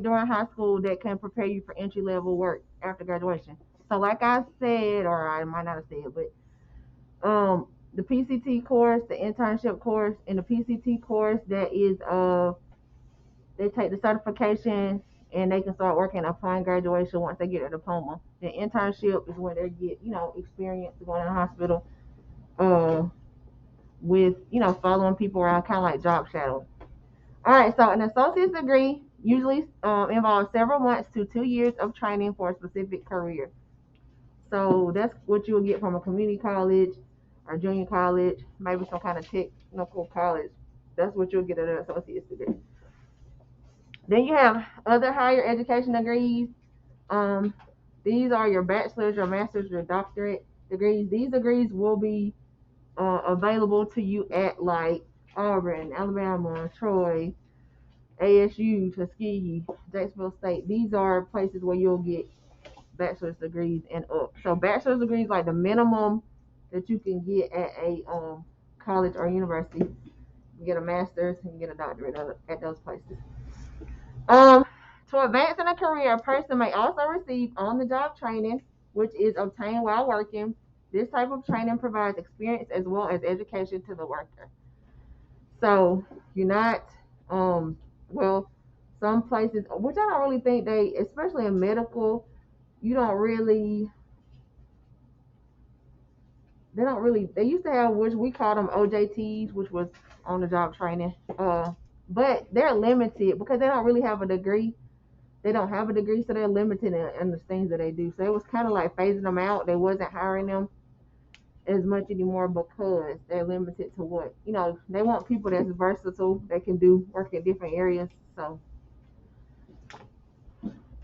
during high school that can prepare you for entry level work after graduation. So, like I said, or I might not have said, but the PCT course, the internship course, and the PCT course that is they take the certification and they can start working upon graduation once they get their diploma. The internship is where they get, experience going in the hospital, uh, with, following people around, kind of like job shadow. All right, so an associate's degree usually involves several months to 2 years of training for a specific career. So that's what you'll get from a community college or junior college, maybe some kind of technical college. That's what you'll get at an associate's degree. Then you have other higher education degrees. Um, these are your bachelor's, your master's, your doctorate degrees. These degrees will be available to you at like Auburn, Alabama, Troy, ASU, Tuskegee, Jacksonville State. These are places where you'll get bachelor's degrees and up. So bachelor's degrees like the minimum that you can get at a college or university. You get a master's and you get a doctorate at those places. Um, to advance in a career, a person may also receive on-the-job training, which is obtained while working. This type of training provides experience as well as education to the worker. So you're not, well, some places, which I don't really think they, especially in medical, you don't really, they used to have, which we call them OJTs, which was on the job training. But they're limited because they don't really have a degree. They don't have a degree, so they're limited in the things that they do. So it was kind of like phasing them out. They wasn't hiring them as much anymore because they're limited to what, they want people that's versatile, that can do work in different areas. So,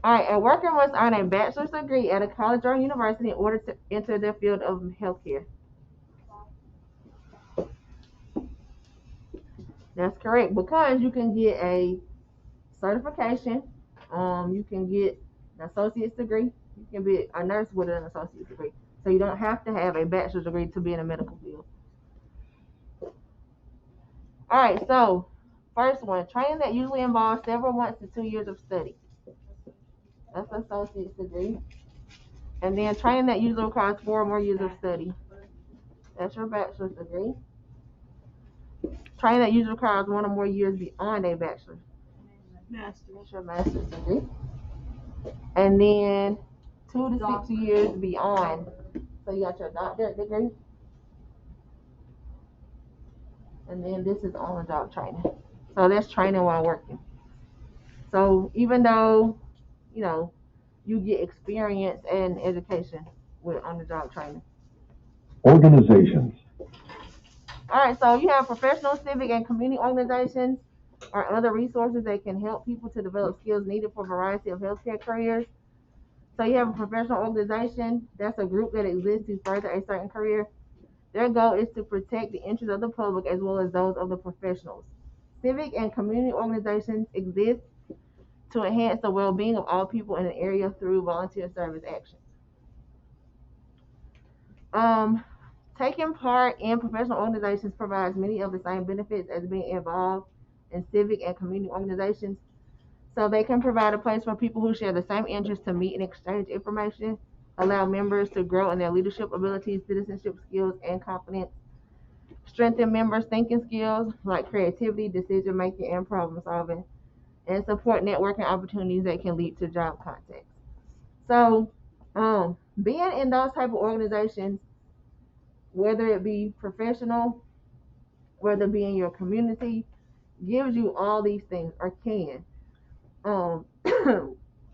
all right, a worker must earn a bachelor's degree at a college or university in order to enter the field of healthcare. That's correct, because you can get a certification, you can get an associate's degree, you can be a nurse with an associate's degree. So you don't have to have a bachelor's degree to be in a medical field. All right, so first one, training that usually involves several months to 2 years of study. That's an associate's degree. And then training that usually requires 4 or more years of study. That's your bachelor's degree. Training that usually requires 1 or more years beyond a bachelor's. That's your master's degree. And then 2 to 6 years beyond. So you got your doctorate degree. And then this is on the job training. So that's training while working. So even though, you get experience and education with on the job training. Organizations. All right, so you have professional, civic, and community organizations or other resources that can help people to develop skills needed for a variety of healthcare careers. So you have a professional organization, that's a group that exists to further a certain career. Their goal is to protect the interests of the public as well as those of the professionals. Civic and community organizations exist to enhance the well-being of all people in an area through volunteer service actions. Um, Taking part in professional organizations provides many of the same benefits as being involved in civic and community organizations. So they can provide a place for people who share the same interests to meet and exchange information, allow members to grow in their leadership abilities, citizenship skills, and confidence, strengthen members' thinking skills like creativity, decision making, and problem solving, and support networking opportunities that can lead to job contacts. So, being in those type of organizations, whether it be professional, whether it be in your community, gives you all these things or can. Um,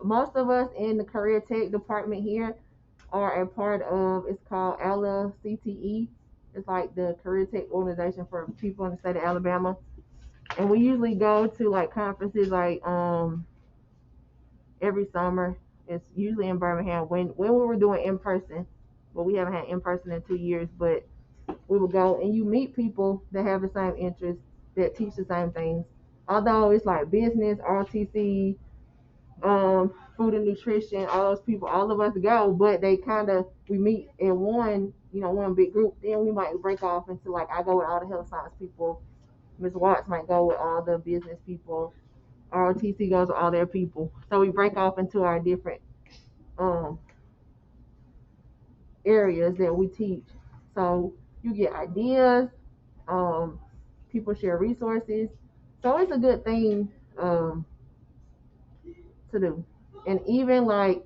Most of us in the career tech department here are a part of, it's called ALA CTE. It's like the career tech organization for people in the state of Alabama. And we usually go to like conferences like every summer. It's usually in Birmingham when we were doing in person, but we haven't had in person in 2 years. But we would go and you meet people that have the same interests, that teach the same things. Although it's like business, RTC, food and nutrition, all those people, all of us go, but they kind of, we meet in one big group. Then we might break off into like, I go with all the health science people. Ms. Watts might go with all the business people. ROTC goes with all their people. So we break off into our different um, areas that we teach. So you get ideas, um, people share resources. So it's a good thing to do. And even like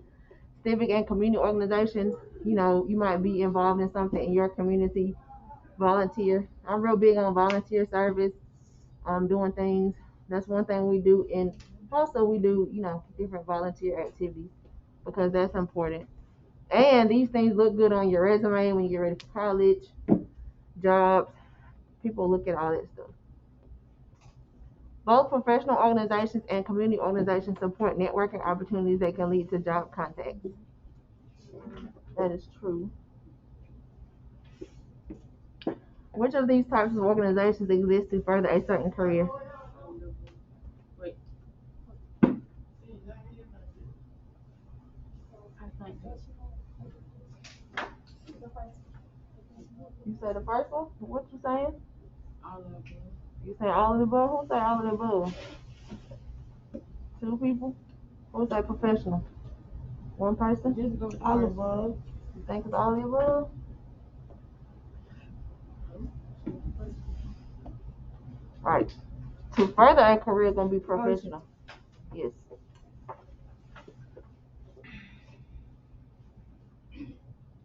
civic and community organizations, you might be involved in something in your community, volunteer. I'm real big on volunteer service, doing things. That's one thing we do. And also we do, different volunteer activities because that's important. And these things look good on your resume when you get ready for college, jobs. People look at all that stuff. Both professional organizations and community organizations support networking opportunities that can lead to job contacts. That is true. Which of these types of organizations exist to further a certain career? Wait. You say the first one? What you saying? All of them. You say all of the above? Who say all of the above? Two people? Who say professional? One person? Just go all of the above. You think it's all of the above? Right. To further a career is gonna be professional. Yes.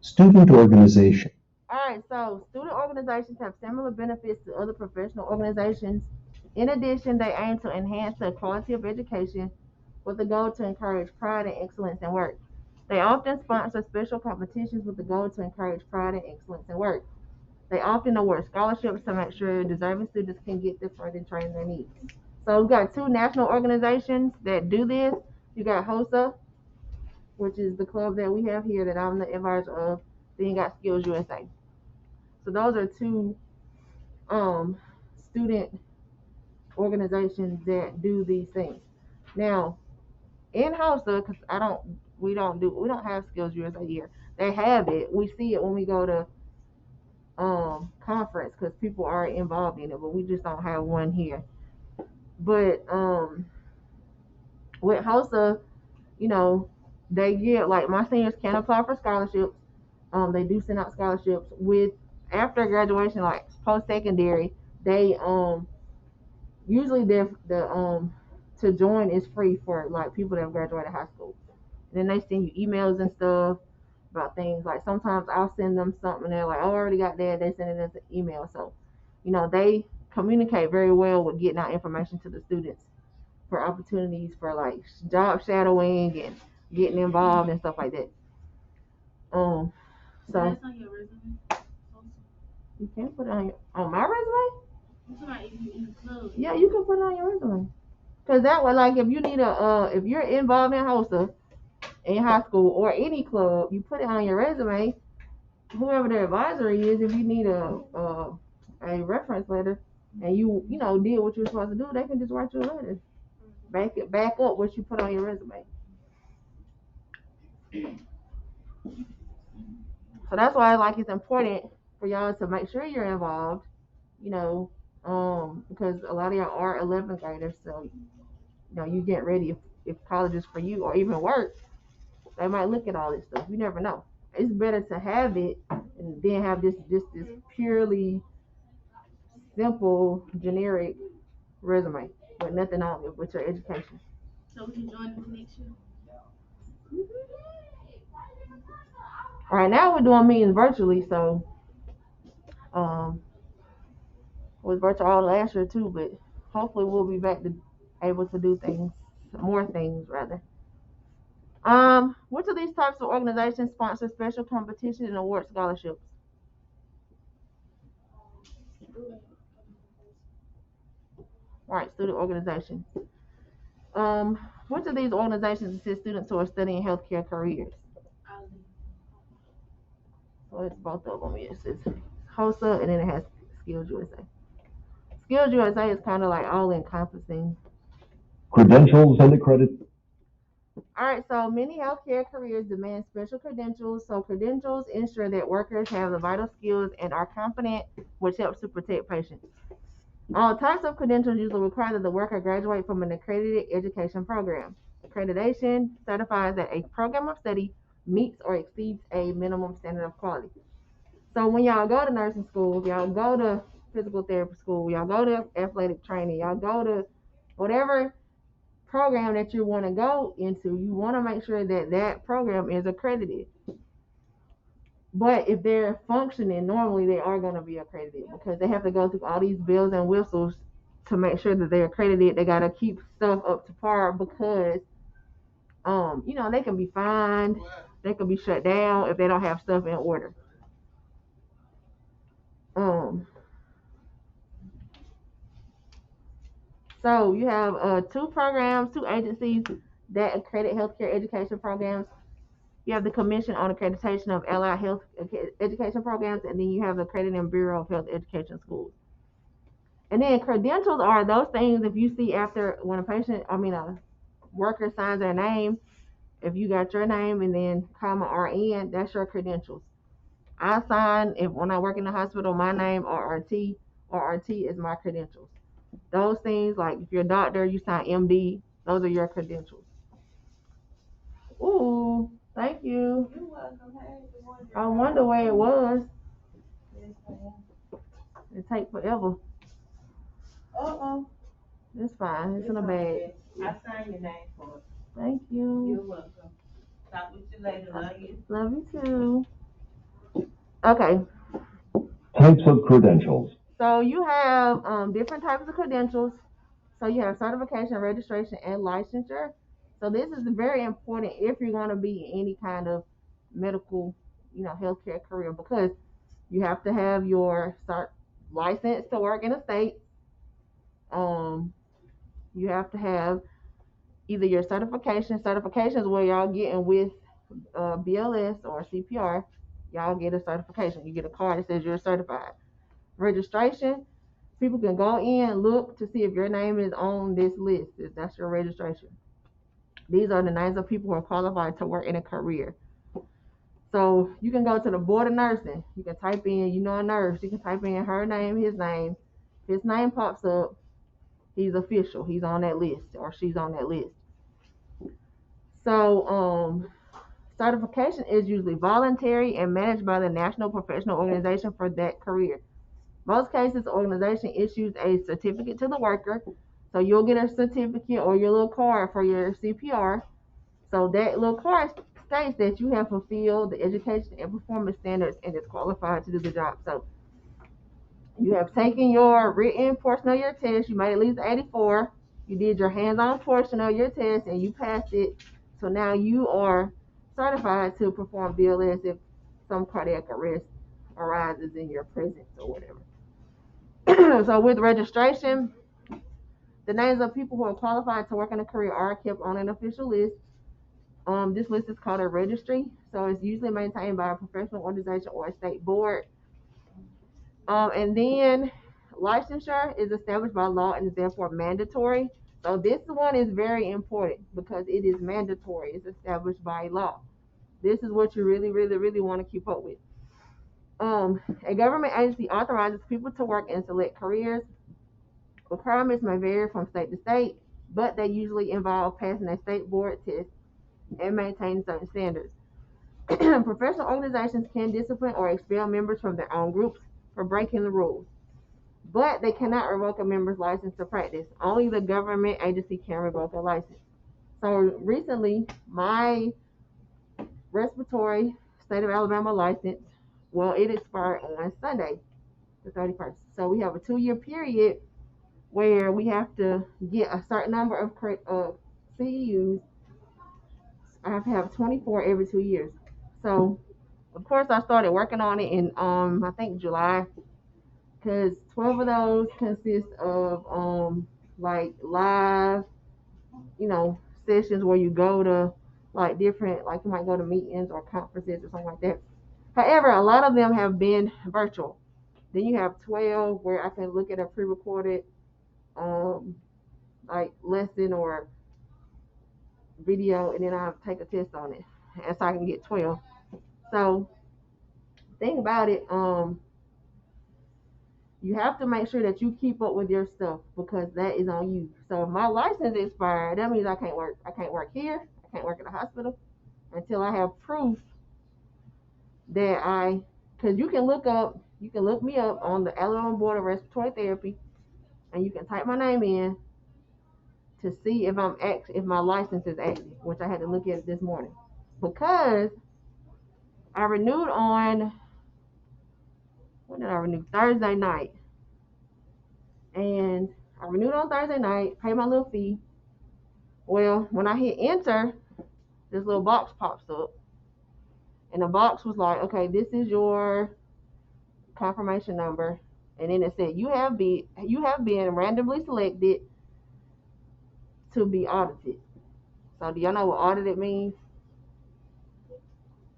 Student organization. All right, so student organizations have similar benefits to other professional organizations. In addition, they aim to enhance the quality of education with the goal to encourage pride and excellence in work. They often sponsor special competitions with the goal to encourage pride and excellence in work. They often award scholarships to make sure deserving students can get the further training they need. So we've got two national organizations that do this. You got HOSA, which is the club that we have here that I'm the advisor of. Then you got Skills USA. So those are two student organizations that do these things. Now, in HOSA, because we don't have Skills USA here. They have it. We see it when we go to conference because people are involved in it, but we just don't have one here. But with HOSA, they get like my seniors can apply for scholarships. They do send out scholarships with after graduation, like post secondary. They usually the to join is free for like people that have graduated high school. And then they send you emails and stuff about things. Like sometimes I'll send them something and they're like, oh, I already got that. They send it as an email. So, they communicate very well with getting out information to the students for opportunities for like job shadowing and getting involved and stuff like that. So That's on your resume. you can put it on my resume. Somebody in the club. Yeah, you can put it on your resume. Cause that way, like if you need if you're involved in HOSA in high school or any club, you put it on your resume. Whoever the advisor is, if you need a reference letter and you did what you're supposed to do, they can just write you a letter. Back up what you put on your resume. So that's why it's important for y'all to make sure you're involved, because a lot of y'all are 11th graders, so you get ready if college is for you or even work, they might look at all this stuff. You never know. It's better to have it and then have this purely simple generic resume with nothing on it but your education. So we can join the next year. Right now we're doing meetings virtually, so it was virtual all last year too, but hopefully we'll be back to able to do more things rather. Which of these types of organizations sponsor special competition and award scholarships? Right, student organization. Which of these organizations assist students who are studying healthcare careers? So it's both of them. Yes, it's HOSA and then it has Skills USA. Skills USA is kind of like all encompassing. Credentials and accredit. All right, so many healthcare careers demand special credentials. So credentials ensure that workers have the vital skills and are competent, which helps to protect patients. All types of credentials usually require that the worker graduate from an accredited education program. Accreditation certifies that a program of study meets or exceeds a minimum standard of quality. So when y'all go to nursing school, y'all go to physical therapy school, y'all go to athletic training, y'all go to whatever program that you want to go into, you want to make sure that that program is accredited. But if they're functioning normally, they are going to be accredited because they have to go through all these bells and whistles to make sure that they're accredited. They got to keep stuff up to par because, they can be fined, they can be shut down if they don't have stuff in order. Um, so you have two agencies that accredit healthcare education programs. You have the Commission on Accreditation of Allied Health Education Programs, and then you have the Accrediting Bureau of Health Education Schools. And then credentials are those things if you see after when a worker signs their name, if you got your name and then comma RN, that's your credentials. I sign if when I work in the hospital, my name RRT or RT is my credentials. Those things like if you're a doctor, you sign MD, those are your credentials. Ooh, thank you. You're welcome. Hey, good morning. I wonder where it was. It take forever. Uh-oh. It's fine. It's in a bag. I signed your name for it. Thank You're you. welcome. Talk with you later. Love you. Love you too. Okay. Types of credentials. So you have different types of credentials. So you have certification, registration, and licensure. So this is very important if you're going to be in any kind of medical, healthcare career because you have to have your license to work in a state. Um, you have to have either your certifications where y'all getting with BLS or CPR. Y'all get a certification. You get a card that says you're certified. Registration, people can go in, look to see if your name is on this list. If that's your registration. These are the names of people who are qualified to work in a career. So you can go to the board of nursing. You can type in, a nurse. You can type in her name, his name. His name pops up. He's official. He's on that list or she's on that list. So certification is usually voluntary and managed by the National Professional Organization for that career. Most cases, the organization issues a certificate to the worker. So you'll get a certificate or your little card for your CPR. So that little card states that you have fulfilled the education and performance standards and is qualified to do the job. So you have taken your written portion of your test. You made at least 84. You did your hands-on portion of your test and you passed it. So now you are certified to perform BLS if some cardiac arrest arises in your presence or whatever. So with registration, the names of people who are qualified to work in a career are kept on an official list. This list is called a registry, so it's usually maintained by a professional organization or a state board. And then licensure is established by law and is therefore mandatory. So this one is very important because it is mandatory. It's established by law. This is what you really, really, really want to keep up with. A government agency authorizes people to work in select careers. Requirements may vary from state to state, but they usually involve passing a state board test and maintaining certain standards. Professional organizations can discipline or expel members from their own groups for breaking the rules, but they cannot revoke a member's license to practice. Only the government agency can revoke a license. So recently, my respiratory state of Alabama license, it expired on Sunday, the 31st. So we have a 2-year period where we have to get a certain number of CEUs. I have to have 24 every 2 years. So, of course, I started working on it in I think July, because 12 of those consist of like live, sessions where you go to like different, like you might go to meetings or conferences or something like that. However, a lot of them have been virtual. Then you have 12 where I can look at a pre-recorded like lesson or video, and then I take a test on it, and so I can get 12. So, thing about it, you have to make sure that you keep up with your stuff because that is on you. So if my license expired, that means I can't work. I can't work here. I can't work at the hospital until I have proof that because you can look me up on the Alabama Board of Respiratory Therapy, and you can type my name in to see if if my license is active, which I had to look at it this morning because I renewed on when did I renew? Thursday night, and I renewed on Thursday night, paid my little fee. Well, when I hit enter, this little box pops up, and the box was like, okay, this is your confirmation number, and then it said you have been randomly selected to be audited. So do y'all know what audited means?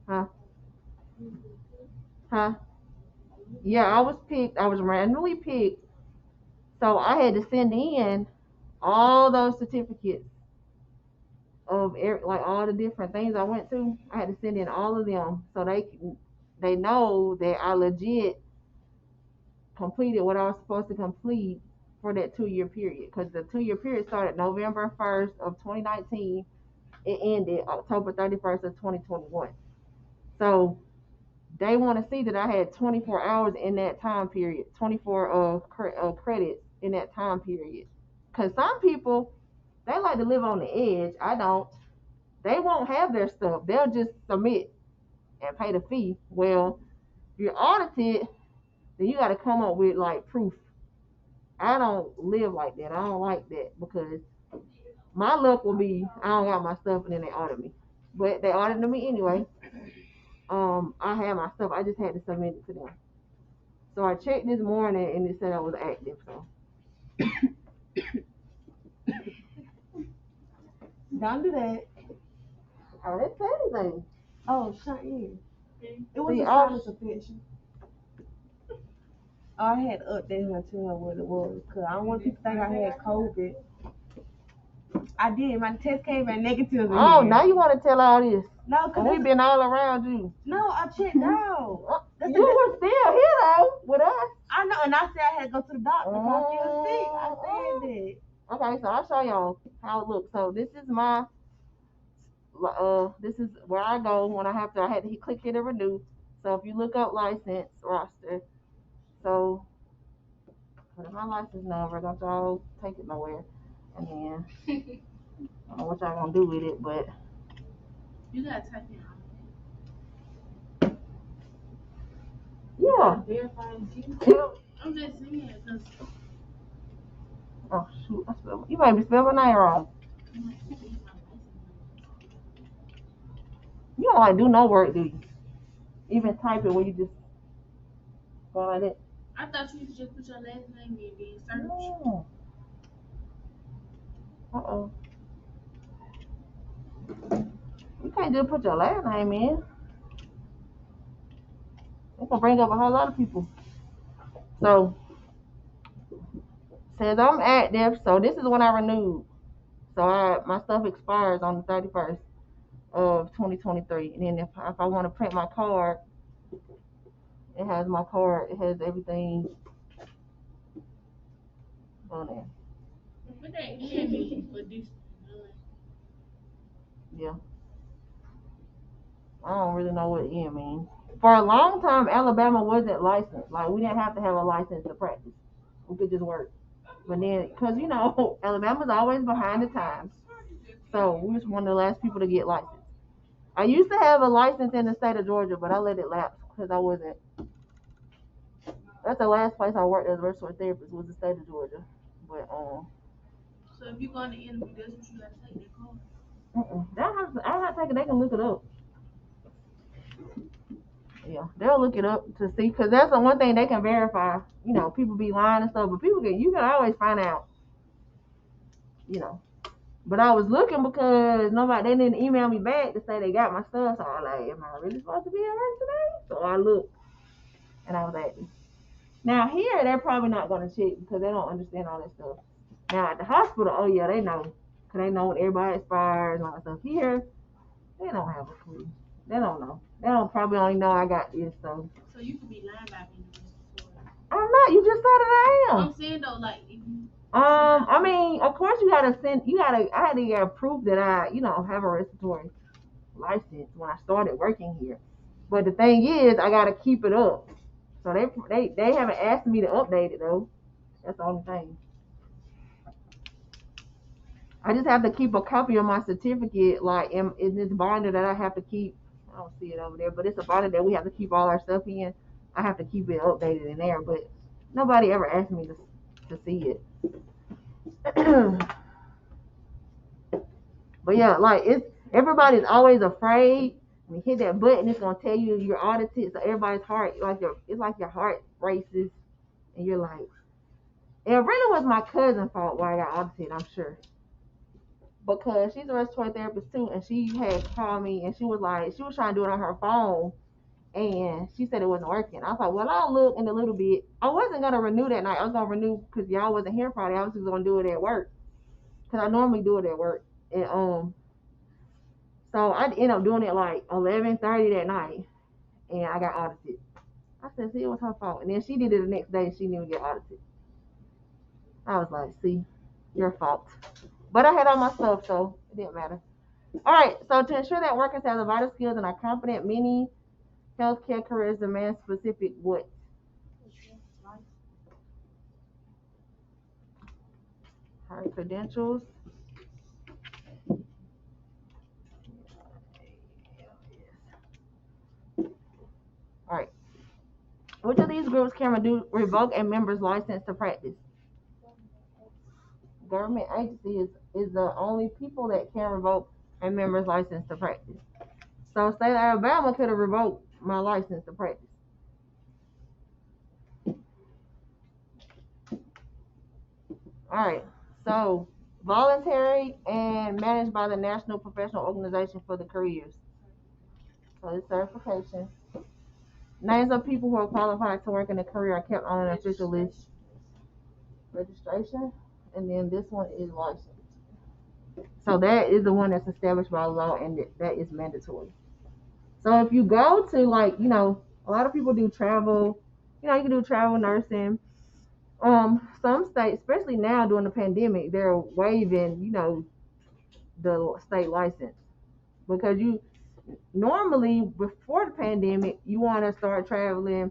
Huh? Yeah, I was picked. I was randomly picked. So I had to send in all those certificates of like all the different things I went to. I had to send in all of them so they know that I legit completed what I was supposed to complete for that 2-year period. Because the 2-year period started November 1st of 2019. It ended October 31st of 2021. So they want to see that I had 24 hours in that time period, 24 credits in that time period. Because some people, they like to live on the edge. I don't. They won't have their stuff. They'll just submit and pay the fee. Well, if you're audited, then you got to come up with like proof. I don't live like that. I don't like that because my luck will be I don't got my stuff and then they audit me. But they audited me anyway. I had my stuff. I just had to submit it to them. So I checked this morning and it said I was active. So don't do that. I didn't say anything. Oh, shut in. It was See, a sinus infection. I had to update her, tell her what it was, because I don't want people to think I had COVID. I did. My test came back negative. Oh, now you want to tell all this? No, because we've been all around you. No, I checked out. You were still here though with us. I know, and I said I had to go to the doctor because I feel sick. I said that. Okay, so I'll show y'all how it looks. So this is my this is where I go when I had to click here to renew. So if you look up license roster, so put in my license number, don't y'all take it nowhere. And then I don't know what y'all gonna do with it, but You gotta type in. yeah. I'm just saying because Oh shoot, you might be spelling my name wrong. You don't like do no work, do you? Even type it when you just go like that. I thought you could just put your last name in and search. No. Uh-oh. You can't just put your last name in. It's gonna bring up a whole lot of people. So says I'm active, so this is when I renewed. So my stuff expires on the 31st of 2023. And then if I want to print my card, it has my card. It has everything on there. What that can mean for this? Yeah. I don't really know what it means. For a long time, Alabama wasn't licensed. Like, we didn't have to have a license to practice. We could just work. But then, because, Alabama's always behind the times. So, we was one of the last people to get licensed. I used to have a license in the state of Georgia, but I let it lapse because I wasn't. That's the last place I worked as a respiratory therapist was the state of Georgia. But, So, if you go on the interview, that's what you got to take that card. I don't have to take it. They can look it up. Yeah, they'll look it up to see, because that's the one thing they can verify. People be lying and stuff, but you can always find out. But I was looking because they didn't email me back to say they got my stuff. So I was like, am I really supposed to be at work today? So I looked, and I was active. Now here, they're probably not going to check because they don't understand all that stuff. Now at the hospital, oh yeah, they know, because they know when everybody expires and all that stuff. Here, they don't have a clue. They don't know. They don't probably only know I got this, so. So you could be lying about being a respiratory. I'm not. You just said that I am. I'm saying though, like if you I mean, of course you gotta send. I had to get proof that I, have a respiratory license when I started working here. But the thing is, I gotta keep it up. So they haven't asked me to update it though. That's the only thing. I just have to keep a copy of my certificate, like in this binder that I have to keep. I don't see it over there, but it's a binder that we have to keep all our stuff in. I have to keep it updated in there, but nobody ever asked me to see it. But yeah, like everybody's always afraid. When you hit that button, it's gonna tell you you're audited. So everybody's heart, it's like your heart races, and you're like, it really was my cousin's fault why I got audited. I'm sure because she's a respiratory therapist too, and she had called me and she was trying to do it on her phone, and she said it wasn't working. I was like, well, I'll look in a little bit. I wasn't gonna renew that night. I was gonna renew because y'all wasn't here Friday. I was just gonna do it at work because I normally do it at work, and so I ended up doing it like 11:30 that night, and I got audited. I said, see, it was her fault. And then she did it the next day, and she didn't even get audited. I was like, see, your fault. But I had all my stuff, so it didn't matter. All right, so to ensure that workers have the vital skills and are competent, many healthcare careers demand specific what? High credentials. All right. Which of these groups can revoke a member's license to practice? Government agency is the only people that can revoke a member's license to practice. So state of Alabama could have revoked my license to practice. All right. So voluntary and managed by the National Professional Organization for the Careers. So it's certification. Names of people who are qualified to work in a career are kept on an official list. Registration. And then this one is license. So that is the one that's established by law and that is mandatory. So if you go to a lot of people do travel, you can do travel nursing. Some states, especially now during the pandemic, they're waiving, the state license because you normally before the pandemic, you want to start traveling,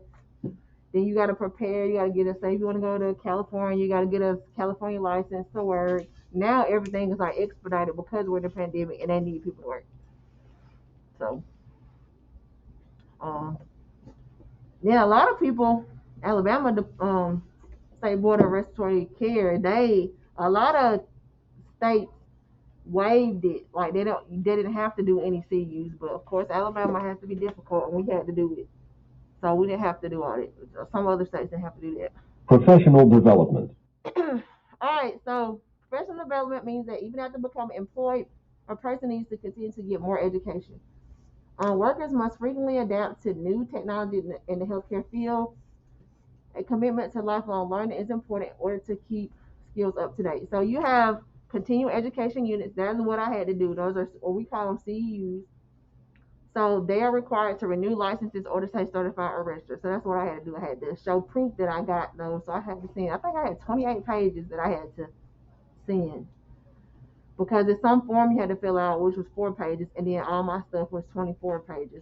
then you got to prepare, you got to get say if you want to go to California, you got to get a California license to work. Now everything is like expedited because we're in the pandemic and they need people to work. So, yeah, a lot of people, Alabama, State Board of Respiratory Care, a lot of states waived it. Like they didn't have to do any CUs, but of course Alabama has to be difficult, and we had to do it. So we didn't have to do all it. Some other states didn't have to do that. Professional development. All right, so professional development means that even after becoming employed, a person needs to continue to get more education. Workers must frequently adapt to new technology in the healthcare field. A commitment to lifelong learning is important in order to keep skills up to date. So you have continuing education units. That's what I had to do. Those are what we call them CEUs. So they are required to renew licenses or to stay certified or registered. So that's what I had to do. I had to show proof that I got those. So I had to send. I think I had 28 pages that I had to send because in some form you had to fill out, which was 4 pages, and then all my stuff was 24 pages.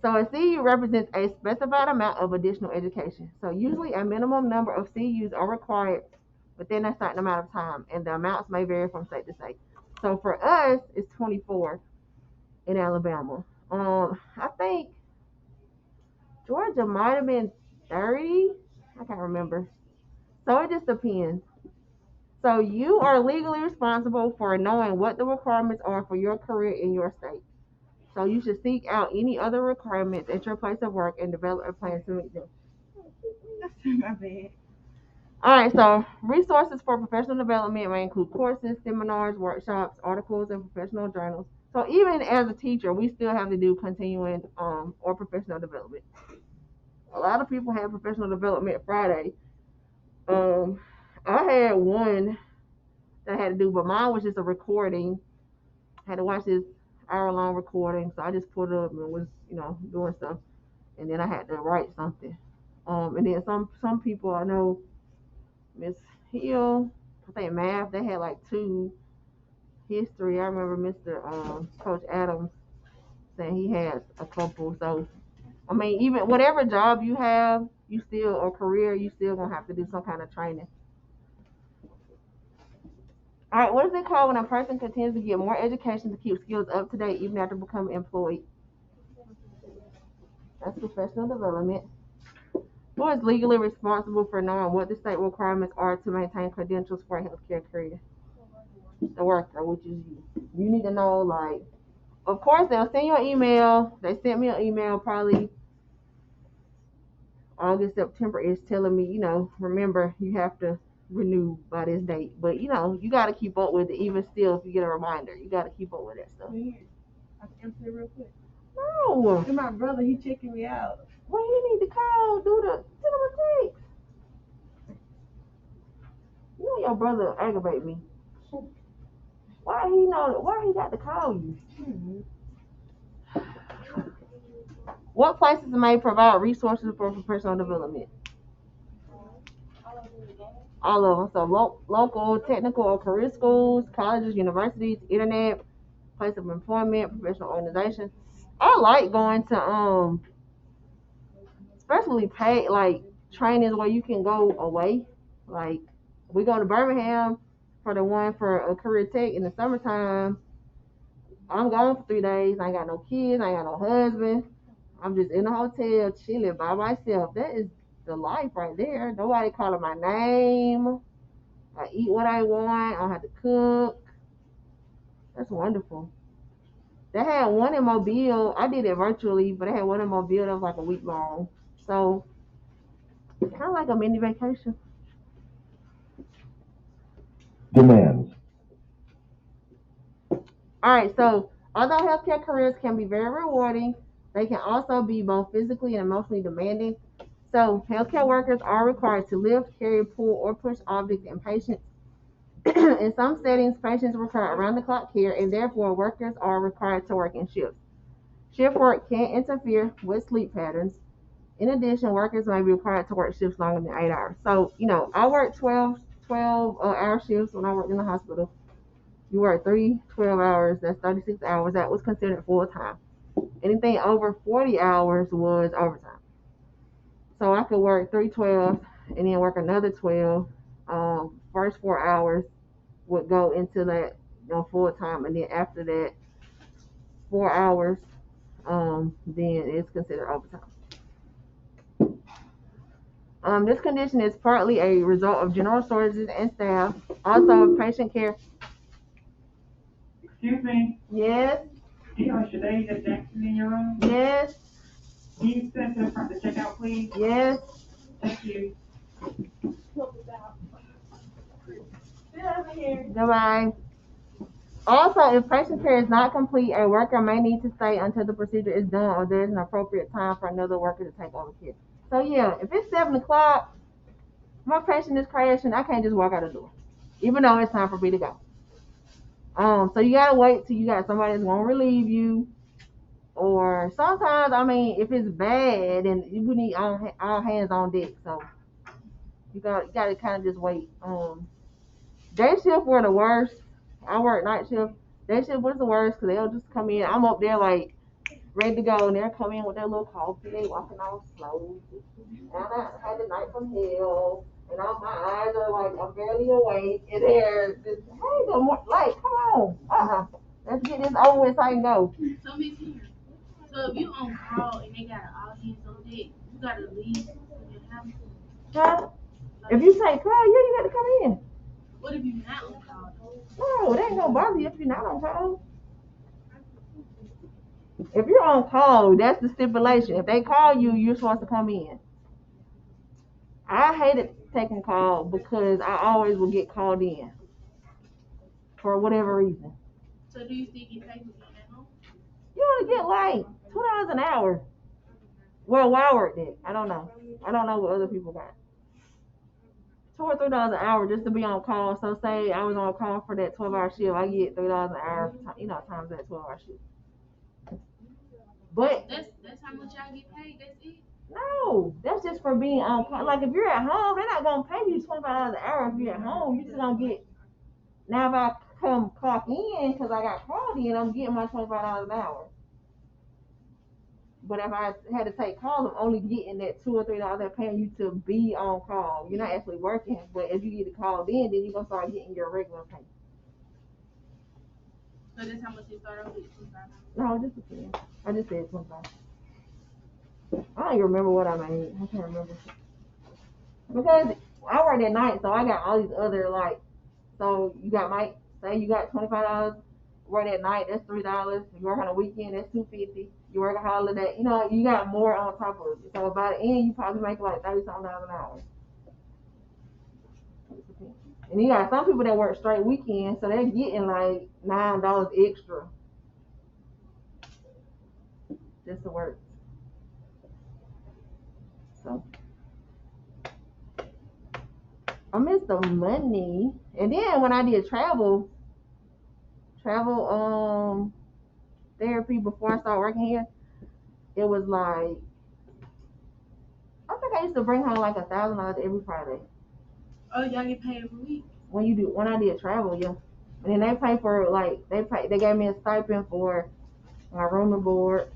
So a CEU represents a specified amount of additional education. So usually a minimum number of CEUs are required within a certain amount of time, and the amounts may vary from state to state. So for us, it's 24 in Alabama. I think Georgia might have been 30. I can't remember. So it just depends. So you are legally responsible for knowing what the requirements are for your career in your state. So you should seek out any other requirements at your place of work and develop a plan to meet them. My bad. All right, so resources for professional development may include courses, seminars, workshops, articles, and professional journals. So even as a teacher, we still have to do continuing or professional development. A lot of people have professional development Friday. I had one that I had to do, but mine was just a recording. I had to watch this hour-long recording, so I just put it up and was, doing stuff. And then I had to write something. And then some people I know, Miss Hill, I think math, they had like 2. History, I remember Mr. Coach Adams saying he has a couple. So I mean, even whatever job you have, you still or career, you still gonna have to do some kind of training. All right, what is it called when a person continues to get more education to keep skills up to date even after becoming employed? That's professional development. Who is legally responsible for knowing what the state requirements are to maintain credentials for a healthcare career? The worker, which is you. You need to know, like, of course, they'll send you an email. They sent me an email probably August, September is telling me, remember you have to renew by this date. But you got to keep up with it. Even still, if you get a reminder, you got to keep up with that stuff. Here, I can answer it real quick. No. And my brother, he checking me out. Well, you need to call, send him a text. Your brother aggravate me. Why he got to call you? What places may provide resources for professional development? All of them. So local, technical, or career schools, colleges, universities, internet, place of employment, professional organizations. I like going to especially paid like trainings where you can go away. Like we go to Birmingham for the one for a career tech in the summertime. I'm gone for 3 days. I ain't got no kids. I ain't got no husband. I'm just in the hotel chilling by myself. That is the life right there. Nobody calling my name. I eat what I want. I don't have to cook. That's wonderful. They had one in Mobile. I did it virtually, but they had one in Mobile that was like a week long. So it's kind of like a mini vacation. Demands. All right. So although healthcare careers can be very rewarding, they can also be both physically and emotionally demanding. So healthcare workers are required to lift, carry, pull, or push objects in patients. In some settings, patients require around-the-clock care, and therefore workers are required to work in shifts. Shift work can interfere with sleep patterns. In addition, workers may be required to work shifts longer than 8 hours. So, I worked 12-hour shifts when I worked in the hospital. You work 3 12 hours, that's 36 hours. That was considered full-time. Anything over 40 hours was overtime. So I could work 3 12s and then work another 12. First 4 hours would go into that full time, and then after that 4 hours, then it's considered overtime. This condition is partly a result of general shortages and staff. Also, patient care. Excuse me, Yes, do you have Shadasia Jackson in your room? yes, Can you send to the front to check out, please? yes. Thank you. Goodbye. Also, if patient care is not complete, a worker may need to stay until the procedure is done or there is an appropriate time for another worker to take over care. So yeah, if it's 7 o'clock, my patient is crashing, I can't just walk out the door, even though it's time for me to go. So you gotta wait till you got somebody that's gonna relieve you, or sometimes, if it's bad, then you need all hands on deck. So you gotta kind of just wait. Day shift were the worst. I work night shift. Day shift was the worst because they'll just come in. I'm up there like ready to go, and they'll come in with their little coffee. They walking all slow. And I had the night from hell, and my eyes are like I'm barely awake, and they're just hey, good morning. Like, come on, let's get this over with so I can go. So Miss here. So if you on call and they got an audience on deck, you gotta leave when you have to. Huh? If you take call, yeah, you got to come in. What if you not on call? No, they ain't gonna bother you if you're not on call. If you're on call, that's the stipulation. If they call you, you're supposed to come in. I hated taking call because I always would get called in for whatever reason. So do you think you pay for being at home? You only get like $2 an hour. Well, where I worked at, I don't know. I don't know what other people got. $2 or $3 an hour just to be on call. So say I was on call for that 12-hour shift, I get $3 an hour, times that 12-hour shift. But That's how much y'all get paid. That's it. No, that's just for being on call. Like if you're at home, they're not gonna pay you $25 an hour if you're at home. You're just gonna get now if I come clock in because I got called in, I'm getting my $25 an hour. But if I had to take calls, I'm only getting that $2 or $3 they're paying you to be on call. You're not actually working, but if you get called in, then you're gonna start getting your regular pay. So that's how much you start off with, $25. No, it just depends. I just said 25. I don't even remember what I made. I can't remember because I work at night, so I got all these other like. So you got my say you got $25. Work at night, that's $3. You work on a weekend, that's $2.50. You work a holiday, you got more on top of it. So by the end, you probably make like $30-something an hour. And you got some people that work straight weekends, so they're getting like $9 extra just to work. So I miss the money. And then when I did travel therapy before I started working here, it was like I think I used to bring home like $1,000 every Friday. Oh, y'all get paid every week? When I did travel, yeah. And then they pay for they gave me a stipend for my room and board.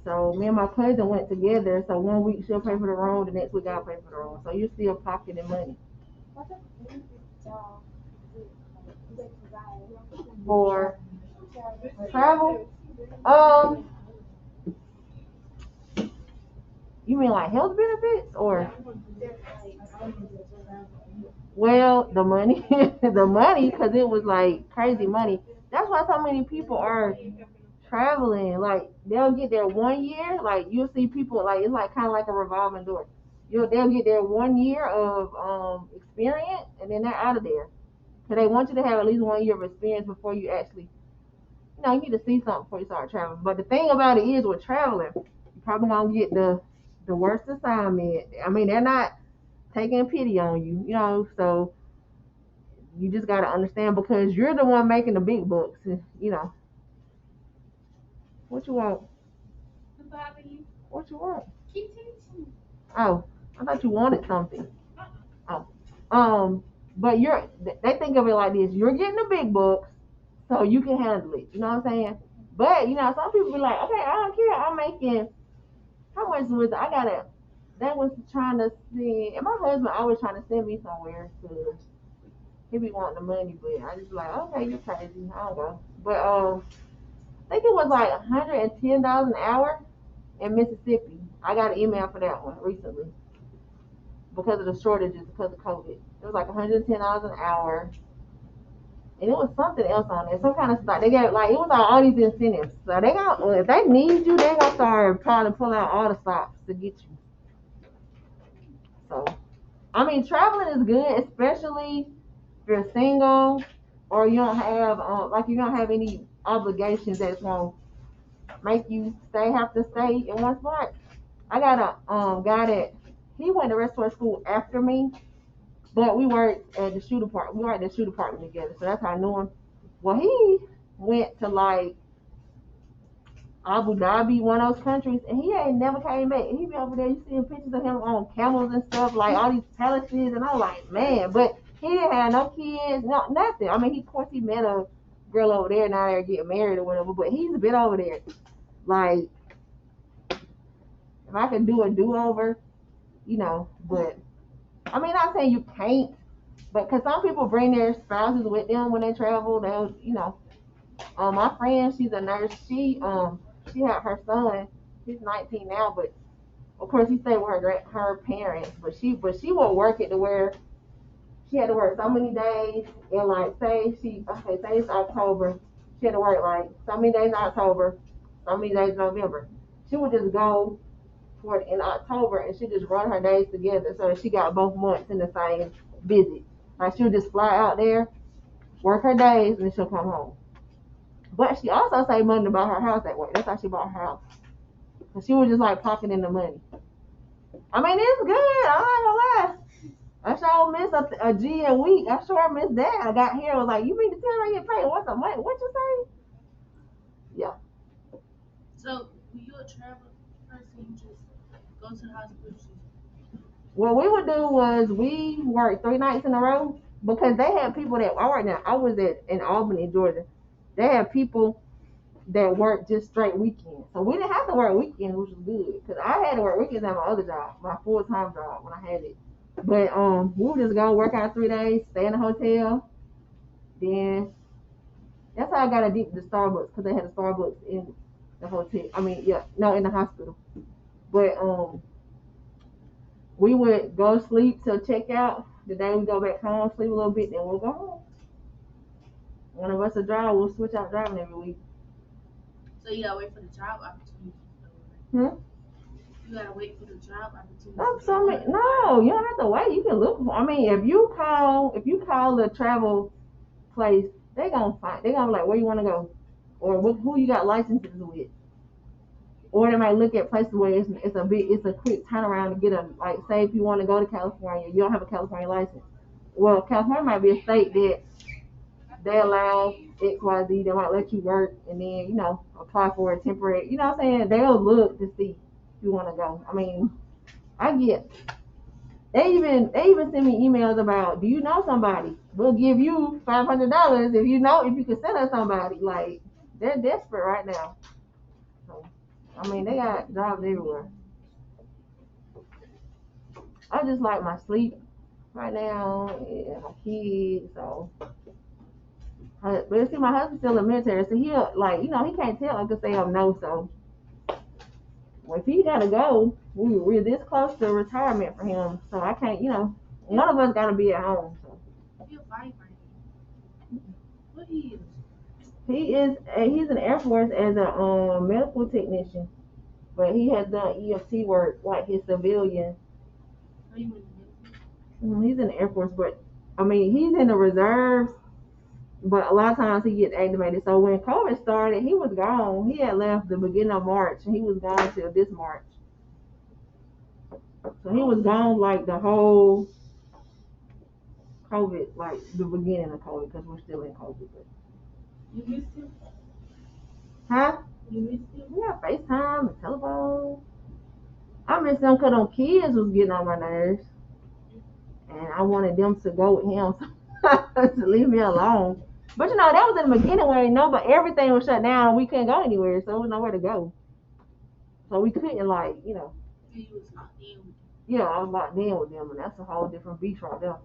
So me and my cousin went together. So one week she'll pay for the room, the next week I'll pay for the room. So you're still pocketing money. For travel? You mean like health benefits or? Well, the money, the money, because it was like crazy money. That's why so many people are traveling. Like they'll get there 1 year. Like you'll see people like it's like kind of like a revolving door. They'll get there 1 year of experience, and then they're out of there. So they want you to have at least 1 year of experience before you actually, you need to see something before you start traveling. But the thing about it is with traveling, you probably gonna get the worst assignment. I mean, they're not taking pity on you, so you just gotta understand because you're the one making the big bucks. What you want? What you want? Keep teaching. Oh, I thought you wanted something. Oh, but they think of it like this: you're getting the big bucks, so you can handle it. You know what I'm saying? But some people be like, okay, I don't care. I'm making how much was I gotta? That was trying to see, and my husband always trying to send me somewhere because he be wanting the money, but I just be like, okay, you're crazy. I don't go. But I think it was like $110 an hour in Mississippi. I got an email for that one recently because of the shortages because of COVID. It was like $110 an hour. And it was something else on there, some kind of stuff. They got like it was like all these incentives. So if they need you, they gonna start trying to pull out all the stops to get you. So I mean, traveling is good, especially if you're single or you don't have any obligations that's gonna make you have to stay in one spot. I got a guy that he went to restaurant school after me, but we worked at the shoe department. We worked at the shoe department together, so that's how I knew him. Well, he went to like Abu Dhabi, one of those countries, and he ain't never came back. He be over there, you seeing pictures of him on camels and stuff, like all these palaces, and I'm like, man, but he didn't have no kids, no nothing. I mean, of course, he met a girl over there, now they're getting married or whatever, but he's been over there. Like, if I could do a do-over, but I mean, not saying you can't, but because some people bring their spouses with them when they travel, my friend, she's a nurse. She had her son. He's 19 now, but of course he stayed with her parents. But she would work it to where she had to work so many days, and like say it's October, she had to work like so many days in October, so many days in November. She would just go for it in October, and she just run her days together so that she got both months in the same visit. Like she would just fly out there, work her days, and then she'll come home. But she also saved money to buy her house at work. That's how she bought her house. Cause she was just like pocketing the money. I mean, it's good. I ain't gonna lie. I sure miss a G a week. I sure miss that. I got here. I was like, you mean to tell me I get paid once a month? What you say? Yeah. So, when you're a travel person, you just go go to the hospital. What we would do was we worked 3 nights in a row because they had people that I worked now. I was in Albany, Georgia. They had people that worked just straight weekends, so we didn't have to work weekends, which was good because I had to work weekends at my other job, my full-time job when I had it. But we would just go work out 3 days, stay in a hotel. Then that's how I got addicted to Starbucks because they had a Starbucks in the hotel. I mean, yeah, no, in the hospital. But we would go sleep till check out. The day we go back home, sleep a little bit, then we'll go home. One of us will drive. We'll switch out driving every week. So you gotta wait for the job opportunity. Hmm? You gotta wait for the job opportunity. No, you don't have to wait. You can look. I mean, if you call the travel place, they gonna be like, where you want to go, or who you got licenses with, or they might look at places where it's a quick turnaround to get a, like, say if you want to go to California, you don't have a California license. Well, California might be a state that they allow XYZ. They might let you work and then apply for a temporary. You know what I'm saying? They'll look to see if you want to go. I mean, I get. They even send me emails about, do you know somebody? We'll give you $500 if you can send us somebody. Like, they're desperate right now. So, I mean, they got jobs everywhere. I just like my sleep right now and my kids. So, but see, my husband's still in the military, so he'll he can't tell. I could say no. So, well, if he gotta go, we're this close to retirement for him. So I can't. One of us gotta be at home. So. He's a firefighter. What he is? He's in the Air Force as a medical technician, but he has done EMT work like his civilian. Oh, you went to military? He's in the Air Force, but I mean he's in the reserves. But a lot of times he gets activated. So when COVID started, he was gone. He had left the beginning of March, and he was gone till this March. So he was gone like the whole COVID, like the beginning of COVID, because we're still in COVID. But. You missed him? Huh? You missed him? Yeah, FaceTime and telephone. I miss them because them kids was getting on my nerves. And I wanted them to go with him to leave me alone. But that was in the beginning when but everything was shut down and we couldn't go anywhere, so there was nowhere to go. So we couldn't You was locked in with him. Yeah, I was locked in with them, and that's a whole different beast right there.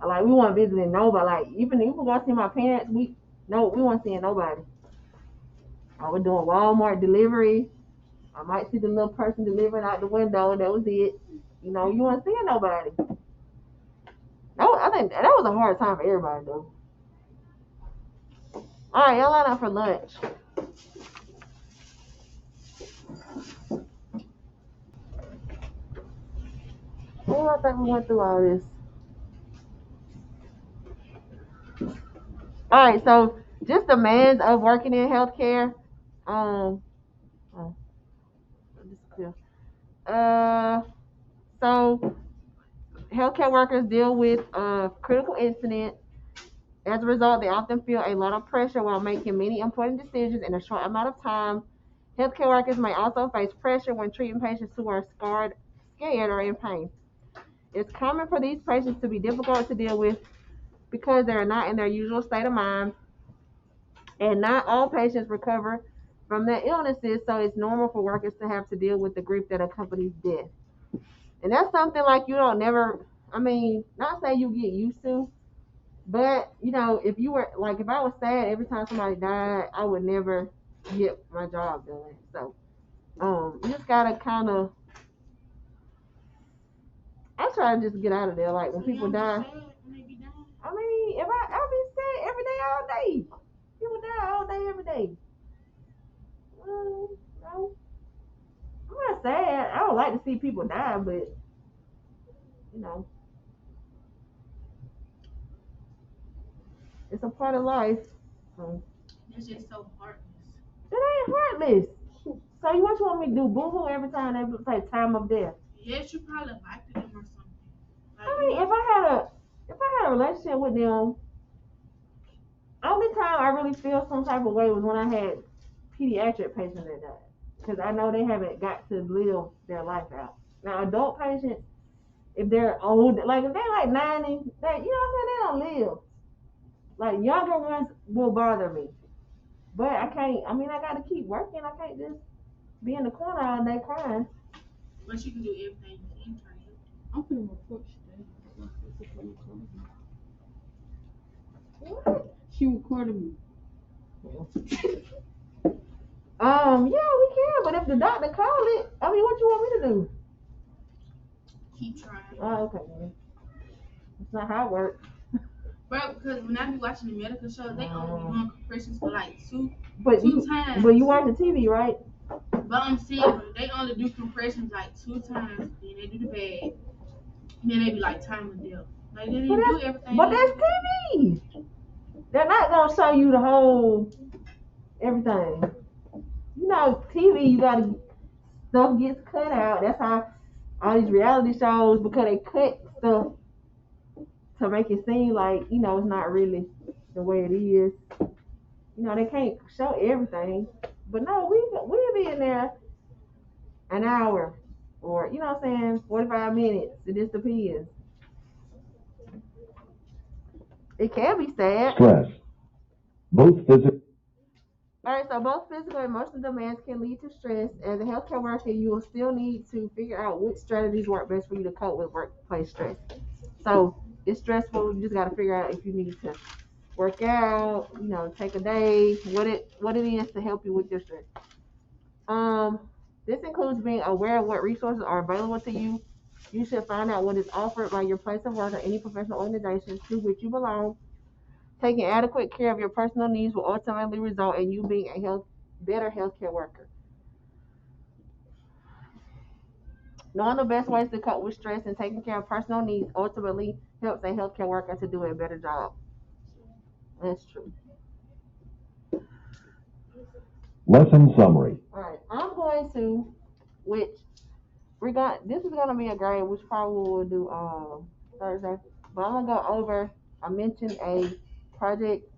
Like, we weren't visiting nobody. Like, even if we go see my parents, we weren't seeing nobody. I was doing Walmart delivery. I might see the little person delivering out the window. That was it. You weren't seeing nobody. I think that was a hard time for everybody, though. All right, y'all line up for lunch. Oh, I think we went through all this. All right, so just the demands of working in healthcare. So healthcare workers deal with critical incidents. As a result, they often feel a lot of pressure while making many important decisions in a short amount of time. Healthcare workers may also face pressure when treating patients who are scared, or in pain. It's common for these patients to be difficult to deal with because they are not in their usual state of mind, and not all patients recover from their illnesses, so it's normal for workers to have to deal with the grief that accompanies death. And that's something like you don't never, not say you get used to, but if you were like, if I was sad every time somebody died, I would never get my job done. So you just gotta kind of, I try to just get out of there. Like when people die, if I be sad every day, all day. People die all day, every day. No, I'm not sad. I don't like to see people die, but it's a part of life. It's just so heartless. It ain't heartless. So you want me to do boo-hoo every time they say time of death? Yes, you probably liked them or something. If I had a relationship with them, only time I really feel some type of way was when I had pediatric patients that died. because I know they haven't got to live their life out. Now, adult patients, if they're old, like if they're like 90, they, you know what I'm saying, they don't live. Like younger ones will bother me, but I can't. I mean, I got to keep working. I can't just be in the corner all day crying. But you can do everything you can try. I'm finna report she recorded me. Yeah, we can, but if the doctor call it, I mean, what you want me to do? Keep trying. Oh, okay. That's not how it works. Bro, because when I be watching the medical shows, they only be doing compressions for like two But times. But you watch the TV, right? But I'm saying they only do compressions like 2 times, then they do the bag, and then they be like time of death. Like they didn't do everything. But that's TV. They're not gonna show you the whole everything. You know, TV, you gotta stuff gets cut out. That's how all these reality shows, because they cut stuff to make it seem like, you know, it's not really the way it is. You know, they can't show everything. But no, we'll be in there an hour or, you know what I'm saying, 45 minutes. It just depends. It can be sad. Stress. Both physical. All right, so both physical and emotional demands can lead to stress. As a healthcare worker, you will still need to figure out which strategies work best for you to cope with workplace stress. So it's stressful. You just got to figure out if you need to work out, you know, take a day, what it is to help you with your stress. This includes being aware of what resources are available to you. You should find out what is offered by your place of work or any professional organization to which you belong. Taking adequate care of your personal needs will ultimately result in you being a better healthcare worker. Knowing the best ways to cope with stress and taking care of personal needs ultimately helps a healthcare worker to do a better job. That's true. Lesson summary. All right, I'm going to, this is gonna be a grade which probably we'll do Thursday. But I'm gonna go over. I mentioned a project.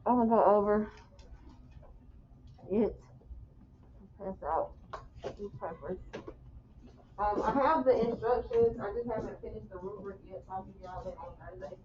I'm gonna go over it. Pass out these papers. I have the instructions. I just haven't finished the rubric yet, so I'll give y'all that on Thursday.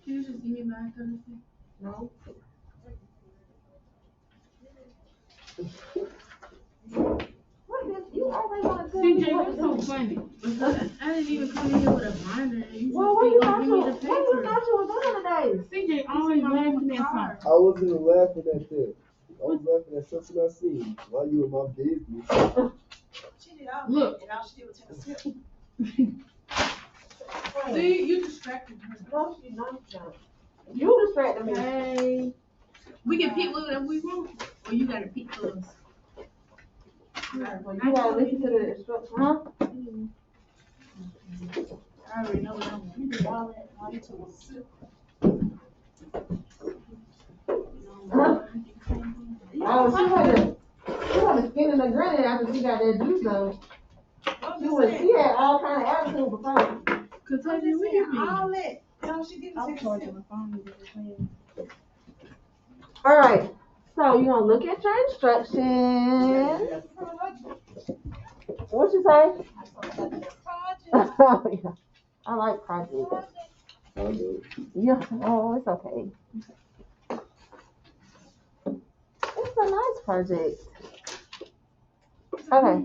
Can you just give me my Thursday? No. What is you always want to tell me? CJ, you're so funny. Because I didn't even come in here with a binder, and you Well, just what you gonna thought give you me the what you paper. thought you was doing today? CJ always laughing at something. I wasn't even laughing at that. I was laughing at something I seen while you in my business. Look. And all she did was take a sip. See, you distracted her. No, she don't. You distracted me. Hey. We can pick whatever we want, or you gotta pick us. Well, you gotta listen to the instructions, huh? I already know what I want. You did all that while you took a sip. Oh, she wasn't skinning and grinning after she got that juice though. She had all kind of attitude before. Cause I did what you mean. All that. And all she did was take a sip. All right, so you're gonna look at your instructions. What you say? Oh, yeah. I like projects. I know. Yeah. Oh, it's okay. It's a nice project. Okay.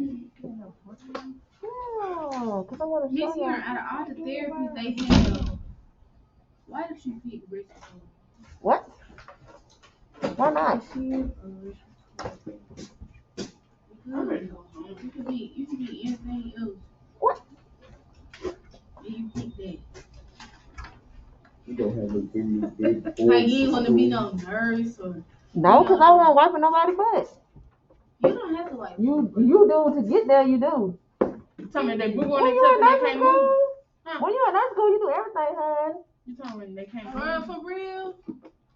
Yeah, because I want to Miss show you. here, out of all the therapies they have, why did you pick Bristol? What? Why not? not? I'm ready to go home. You could be anything else. What? And you pick that. You gonna have a big Like you ain't wanna be no nurse or No, because I won't wipe nobody butt. you don't have to like You do to get there, you do. tell me they boo When on their you tuck in and they nursing can't move. school, Huh. when you in nursing school, you do everything, hon. You talking when they can't move. For real?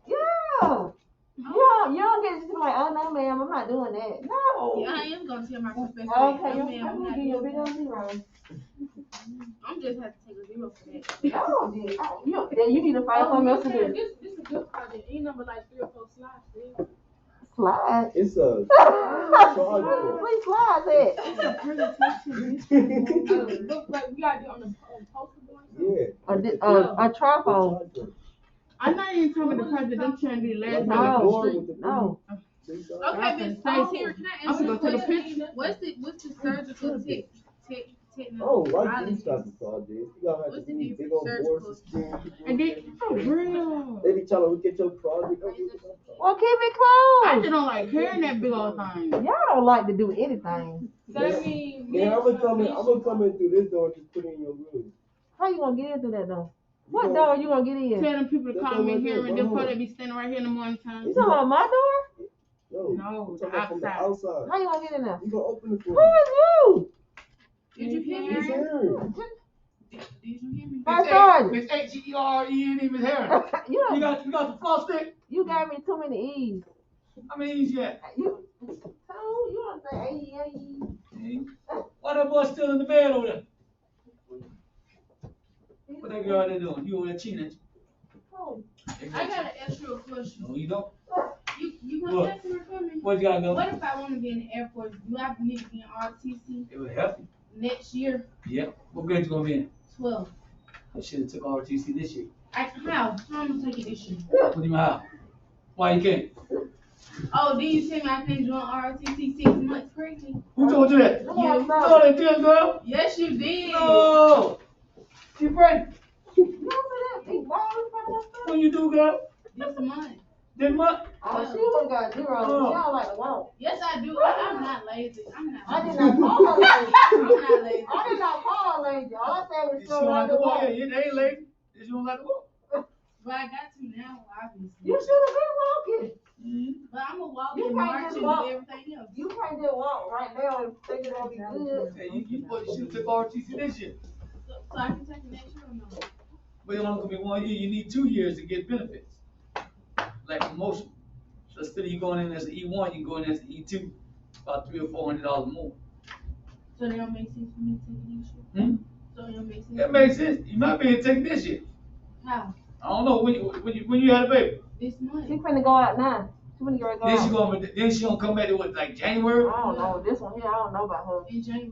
Yeah. You don't get to be like, oh no, ma'am, I'm not doing that. No. Yeah, I am gonna tell my professor. Okay, no, I'm ma'am, I'm gonna not give you a doing big old that. zero. I'm just have to take a zero for that. No, then you need to find something else to do. This is a good project. Ain't number like 3 or 4 slides there. Slide. It's a Please slide that. Look like we gotta do on the poster board. yeah. A trifold. I'm not even talking about the project I'm trying to do last No. time on the street. No. Okay, Miss Stacey, can I ask you a question? What's the surgical technology? Oh, why do you stop the project? You gotta have What's to the be difference? big on board Surgical. system. And then, oh, real. They be trying to look at your project. Oh, Well, keep it I closed. just don't like hearing that big old thing. Y'all don't like to do anything. That mean, man, I'm gonna come in through this door and just put it in your room. How you gonna get into that though? You What gonna- door you gonna get in? tell them people to That's come what in I'm here doing, and them go probably home. be standing right here in the morning time. You talking about my door? No, No, I'm talking about from the outside. How you gonna get in there? You gonna open it Who for is you? Did you hear Miss me? Aaron. Did you hear me? My sergeant. It's H-E-R-E-N, Miss Harris. you You got the floor stick? you gave me too many E's. How many E's yet? You don't say A. Why that boy still in the bed over there? What that girl there doing? You over there cheating? ain't you? I gotta ask you a question. No, you don't. You What? gonna answer it for me? What you gotta go? What if I wanna be in the Air Force? Do I need to be in RTC It was healthy. next year? Yep. What grade you gonna be in? 12. I should have took RTC this year. How? How I'm gonna take it this year? What do you mean how? Why you can't? Oh, then you tell me I can't join RTC 6 months pregnant? Who told you that? Look You. at my No, they did, girl. Yes, you did. No. You pregnant? You don't say that. Big ball in front of us. What you do, girl? This month. This month? Oh, she would got zero. Oh. She don't like to walk. Yes, I do. I'm not lazy. I'm not. I did not call her lazy. I'm not lazy. I did not call her lazy. All I said was You she don't don't like like to to walk? walk. Yeah, they ain't lazy. You don't like to walk? But I got to now, obviously. You should have been walking. Mm-hmm. But I'm gonna walk You and can't march just and walk. do everything else. You can't just walk right now and think it'll be good. Hey, you should have took RTC this year. So I can take it next year or no? But it only gonna be 1 year. You need 2 years to get benefits, like promotion. So instead of you going in as an E1, you go in as an E2, about $300 or $400 more. So they don't make sense for me to take it next year? Hmm? So it don't make sense? That makes sense. You might be able to take it this year. How? I don't know when you had a baby. This month? She finna go out now. She finna get ready to go out. Then she gonna come back to what, like January? I don't know. This one here, I don't know about her. In January.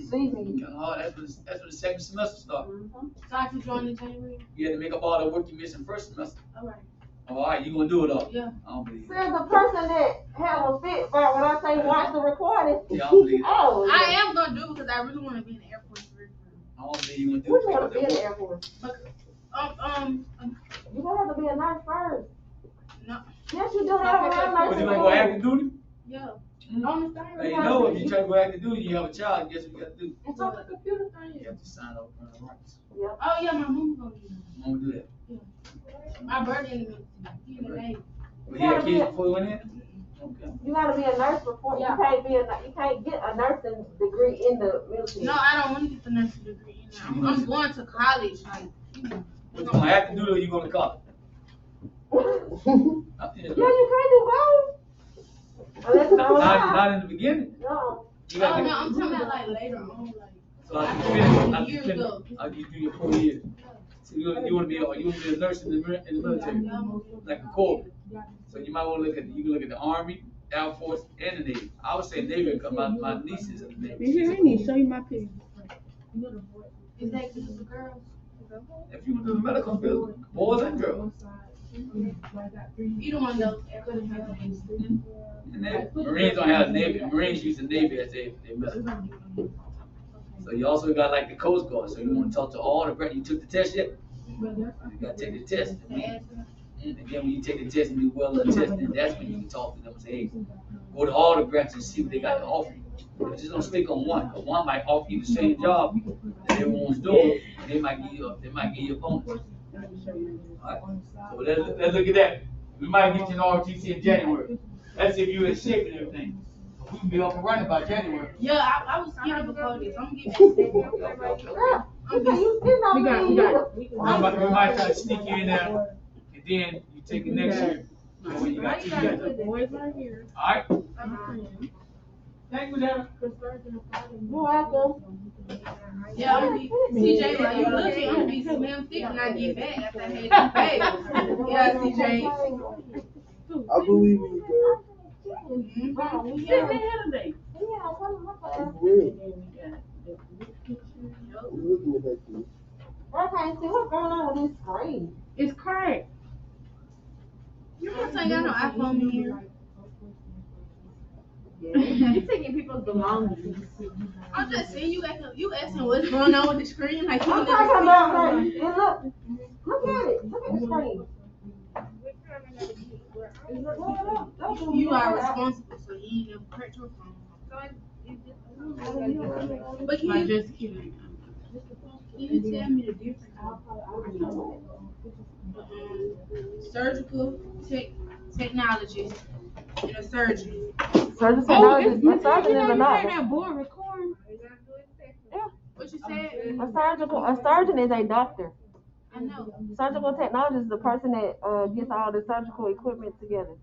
See me. Oh, that's when the second semester starts. So I can join in January? You had to make up all the work you missed in first semester. Alright. All right, you gonna do it all? Yeah. I don't believe it. There's a person that have a fit, but when I say watch the recording, Yeah, I don't believe it. oh, I am gonna do it because I really want to be in the Air Force. I don't believe you gonna do which it. one to be in the Air Force? You gonna have to be a nurse first. No. Yes, you do have a But nurse. you gonna go active duty? Yeah. Mm. On the thing. Hey, you know, if you try to go active duty, you have a child, guess what you gotta do? It's on the computer thing. You have to sign up for the rights. Oh yeah, my mom gonna do that. I'm gonna do that. My birthday in the May. But you had kids before you went in? Okay. You gotta be a nurse before. Yeah. You can't get a nursing degree in the military. No, I don't want to get the nursing degree in there. I'm going to college, like, you know. What you gonna have to do or you gonna college? Yeah, you can't do both. Unless it's Not in the beginning. No. You Oh, gotta no, get, I'm talking about like later on, like. so I after can years finish, ago. you do your 4 years. So you wanna be a nurse in the military, like a corps. So you might wanna you can look at the Army, Air Force, and the Navy. I would say Navy because my niece is in the Navy. I need to show you my picture. Is that good for girls? If you went to the medical field, boys and girls. Either one of those. And then Marines don't have Navy. Marines use the Navy as their medical. So you also got like the Coast Guard. So you want to talk to all the you took the test yet? You gotta take the test. And get Then when you take the test and do well on the test, then that's when you can talk to them and say, hey, go to all the grants and see what they got to offer you. But just don't stick on one, because one might offer you the same job that everyone's doing, and they might give you a bonus. Alright, so let's look at that. We might get you an ROTC in January. That's if you're in shape and everything. We can be up and running by January. Yeah, I was scared before this. I'm gonna get back. We might try to sneak you in there, and then you take it next year. So when you got 2 years. Alright? Thank you, Dad. You're welcome. Yeah, I'm gonna be CJ. Like you looking, I'm gonna be slim thick when I get back after I had this baby. Yeah, CJ. I believe in you, girl. For real. I'm looking at that too. I can't see what's going on with this screen. It's cracked. You don't think I know iPhone in here? You're taking people's belongings. I'm just saying you asking what's going on with the screen, like you I'm never talking seen about it. like, and look at it. Look at the screen. You are responsible, so you ain't never hurt your phone. But can you Just kidding. tell me the difference? Surgical technologies and a surgeon. Surgeon Oh, technology. it's A surgeon is a you heard doctor. that boy recording. What you said? A surgeon is a doctor. I know. Surgical technologist is the person that gets all the surgical equipment together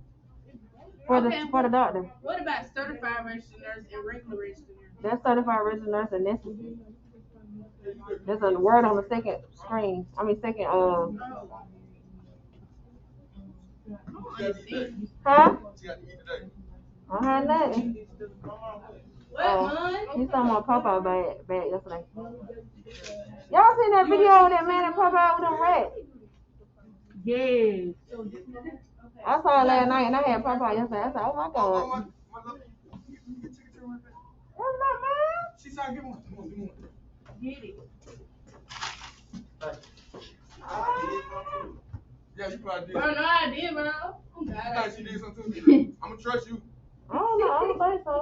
for Okay. the doctor. What about certified registered nurse and regular registered nurse? That's certified registered nurse and necessary. There's a word on the second screen. I mean second I don't understand. huh? I had nothing. What, man? He saw my Popeye bag yesterday. Y'all seen that video of that man in Popeye with them rats? Yes. I saw it last night and I had Popeye yesterday. I said, oh my god. What's that, man? She said, give one. Get it. Yeah, you probably did. Bro, no, I did, bro. Oh, God, I I thought she did. did something too. I'm gonna trust you. I don't know. I don't think so.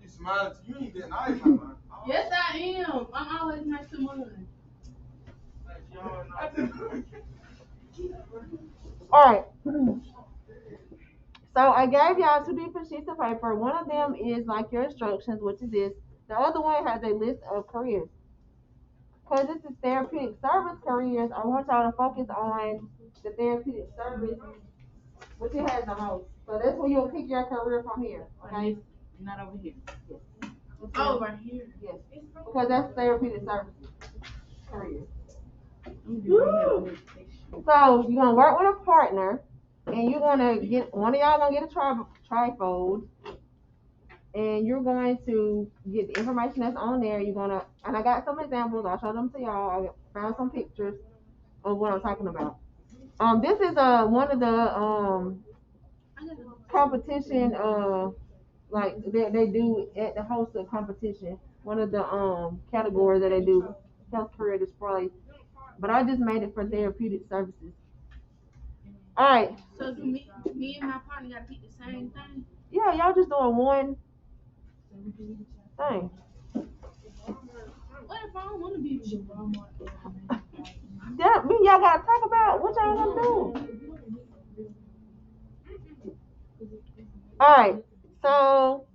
You smiling. You ain't that nice, my man. Yes, I am. I'm always nice to mine. All right. So I gave y'all 2 different sheets of paper. One of them is like your instructions, which is this. The other one has a list of careers. Because this is therapeutic service careers, I want y'all to focus on the therapeutic service, which it has the most. So that's where you'll pick your career from here. Okay? Not over here. Oh, right here. Yes. Because that's therapeutic services career. So you're gonna work with a partner, and you're gonna get one of y'all gonna get a trifold, and you're going to get the information that's on there. You're gonna, and I got some examples. I'll show them to y'all. I found some pictures of what I'm talking about. This is one of the competition like they do at the host of competition. One of the categories that they do, health career display. But I just made it for therapeutic services. All right. So do me and my partner gotta pick the same thing? Yeah, y'all just doing one thing. What if I don't want to be with you? That mean y'all gotta talk about what y'all gonna do. All right. So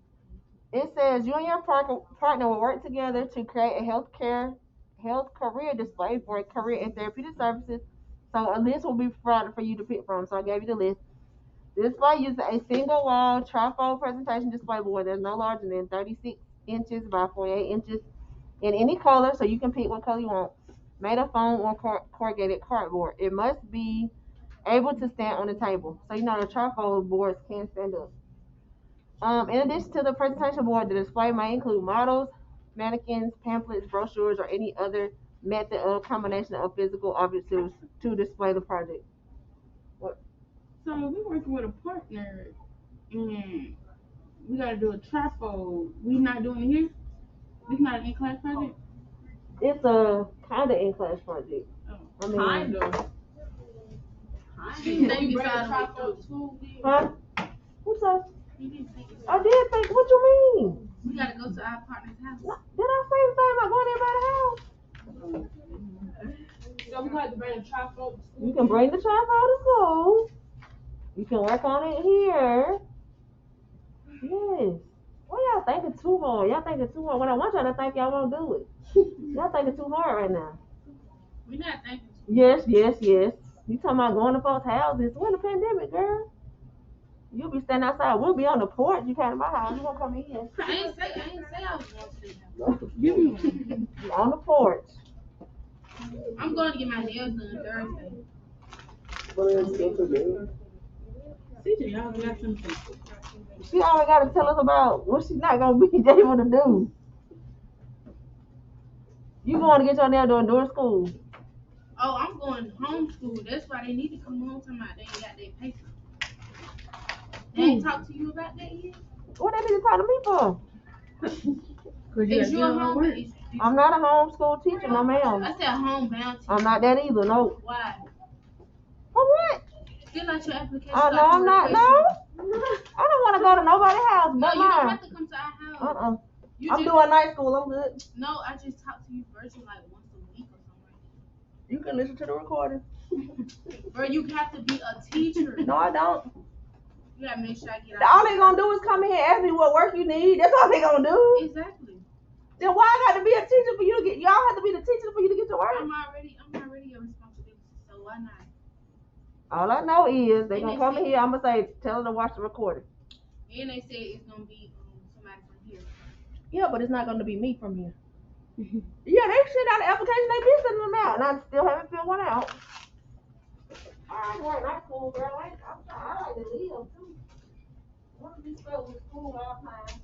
it says you and your partner will work together to create a health career display for career and therapeutic services. So a list will be provided for you to pick from. So I gave you the list. The display uses a single wall trifold presentation display board that's no larger than 36 inches by 48 inches in any color, so you can pick what color you want. Made of foam or corrugated cardboard. It must be able to stand on the table. So you know the trifold boards can stand up. In addition to the presentation board, the display may include models, mannequins, pamphlets, brochures, or any other method of combination of physical objects to display the project. So we're working with a partner, and we gotta do a trifold. We not doing it here. It's not an in-class project. It's a kind of in-class project. Oh, I mean, kind of. I didn't think We it's bring all a the way tripod through. school, Huh? What's up? You didn't think it's I did think, what you mean? We gotta go to our partner's house. Did I say something about going to everybody's house? So we got to bring a tripod to school. You can bring the tripod to school. You can work on it here. Yes. Why y'all thinking too hard? Y'all thinking too hard. When I want y'all to think, y'all won't do it. Y'all thinking too hard right now. We're not thinking. Yes. You talking about going to folks' houses? We're in the pandemic, girl. You'll be standing outside. We'll be on the porch. You came to my house. You won't come in. I ain't say I was going to the Not the You on the porch. I'm going to get my nails done Thursday. But it's something there. CJ, y'all got something. She always got to tell us about what she's not going to be able to do. You going to get your nail done during school. Oh, I'm going homeschool. That's why they need to come home talking about they ain't got their paper. They ain't talked to you about that yet? What they need to talk to me for? Is you a home? I'm not a homeschool teacher, no ma'am. I said homebound teacher. I'm not that either, no. Why? For what? Fill out your application. Oh, no, I'm not, no. I don't want to go to nobody's house No, but you don't mine. have to come to our house. You I'm just, doing night school, I'm good. No, I just talk to you virtually like once a week or something. You can listen to the recording. Bro, you have to be a teacher. No, I don't. You gotta make sure I get All out. they gonna do is come in here and ask me what work you need. That's all they gonna do. Exactly. Then why I got to be a teacher for you to get? Y'all have to be the teacher for you to get your work. I'm already your responsibility, so why not? All I know is they gonna come in here. I'm gonna say, tell them to watch the recording. And they said it's gonna be somebody from here. Yeah, but it's not gonna be me from here. Yeah, they sent out the application. They been sending them out, and I still haven't filled one out. I'm going night school, girl. I like to live too. I want to be stuck with school all the time.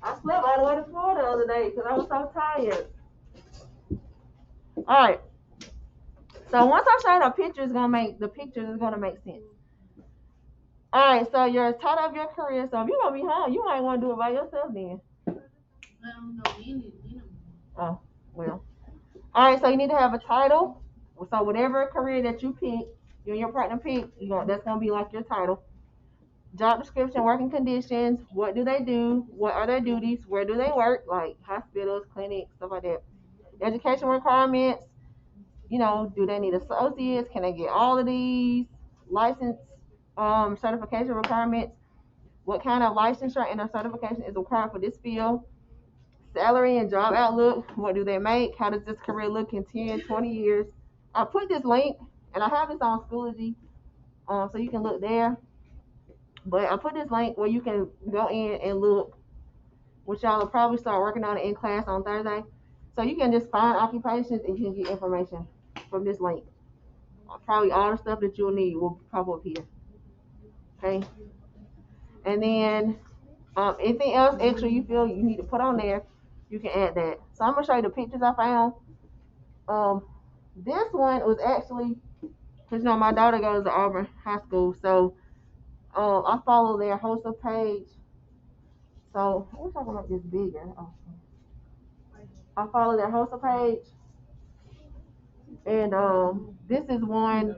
I slept all the way to Florida the other day because I was so tired. All right. So once I show you the picture, is gonna make sense. All right. So your title of your career. So if you're gonna be home, you might want to do it by yourself then. I don't know. Oh well. All right. So you need to have a title. So whatever career that you pick, you and your partner pick, that's gonna be like your title. Job description, working conditions, what do they do, what are their duties, where do they work, like hospitals, clinics, stuff like that. Education requirements, do they need associates, can they get all of these, license, certification requirements, what kind of licensure and certification is required for this field, salary and job outlook, what do they make, how does this career look in 10, 20 years. I put this link, and I have this on Schoology, so you can look there. But I put this link where you can go in and look, which y'all will probably start working on it in class on Thursday. So you can just find occupations and you can get information from this link. Probably all the stuff that you'll need will pop up here. Okay? And then anything else extra you feel you need to put on there, you can add that. So I'm going to show you the pictures I found. This one was actually, because my daughter goes to Auburn High School, so I follow their HOSA page. So I wish I could make this bigger. Oh. I follow their HOSA page. And this is one.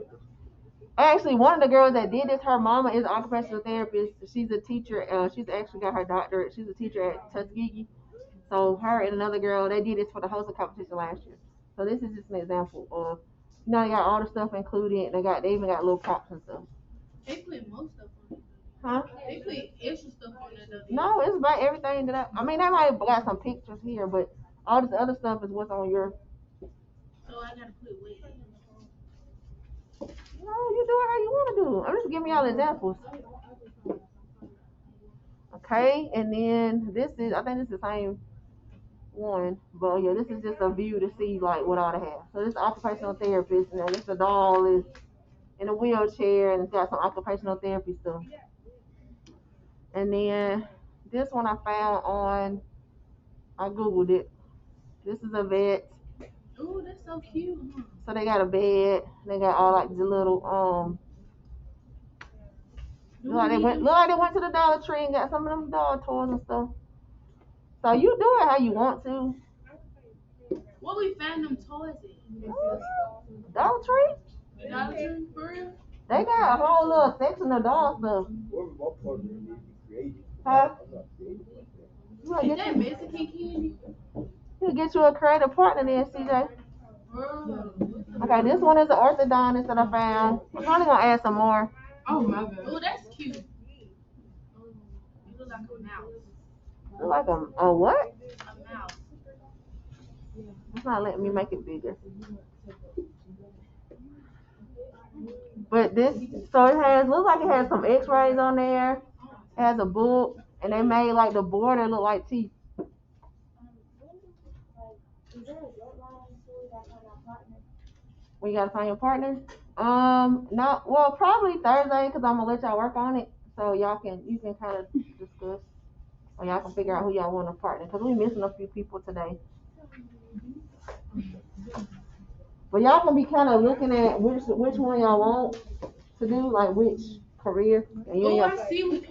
Actually, one of the girls that did this, her mama is an occupational therapist. She's a teacher. She's actually got her doctorate. She's a teacher at Tuskegee. So her and another girl, they did this for the HOSA competition last year. So this is just an example of, they got all the stuff included. They even got little props and stuff. They put most stuff on it. Huh? They put extra stuff on it though. No, it's about everything that they might have got some pictures here, but all this other stuff is what's on your. So I gotta put weight. No, you do it how you want to do. I'm just giving y'all examples. Okay, and then I think this is the same one, but yeah, this is just a view to see like what all they have. So this is occupational therapist, and this the doll is in a wheelchair, and it's got some occupational therapy stuff. And then this one I found I googled it. This is a vet. Ooh, that's so cute. Huh? So they got a bed. They got all like the little look like they went to the Dollar Tree and got some of them doll toys and stuff. So you do it how you want to. What we found them toys in? Dollar Tree? Dollar Tree, for real? They got a whole little section of dog stuff. Whoever my partner need to be creative. Huh? I'm not creative like that. You wanna Is get that you, Mexican candy? you get you a creative partner then, CJ. Bro. Okay, this one is an orthodontist that I found. I'm probably gonna add some more. Oh my god. Oh, that's cute. It looks like a mouse. Look like a what? A mouse. It's not letting me make it bigger. But this, so it has, looks like it has some x-rays on there. It has a book, and they made like the border look like teeth. We gotta find your partner? No, well, probably Thursday, cause I'm gonna let y'all work on it. So you can kind of discuss, or y'all can figure out who y'all want to partner. Cause we missing a few people today. But y'all can be kind of looking at which one y'all want to do, like which career. And you and Oh, your, I see what